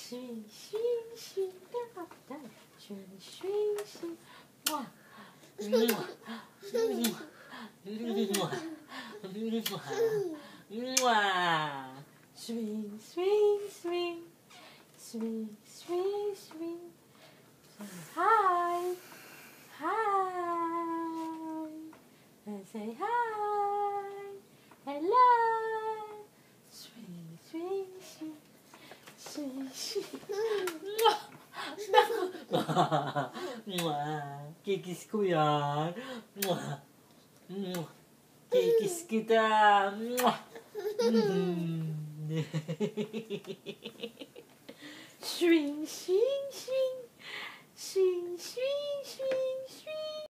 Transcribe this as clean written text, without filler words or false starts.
Swing, swing, swing, da, da, swing, swing, swing. Mwah. Mwah. Mwah. Mwah. Mwah. Mwah. Swing, swing, swing. Swing, swing, swing. Say hi. Hi. And say hi. Hello. Swing, swing, swing. Swing, swing. Mwah. Kikis ko yan. Mwah. Mwah. Kikis kita. Mwah. Swing, swing, swing. Swing, swing, swing.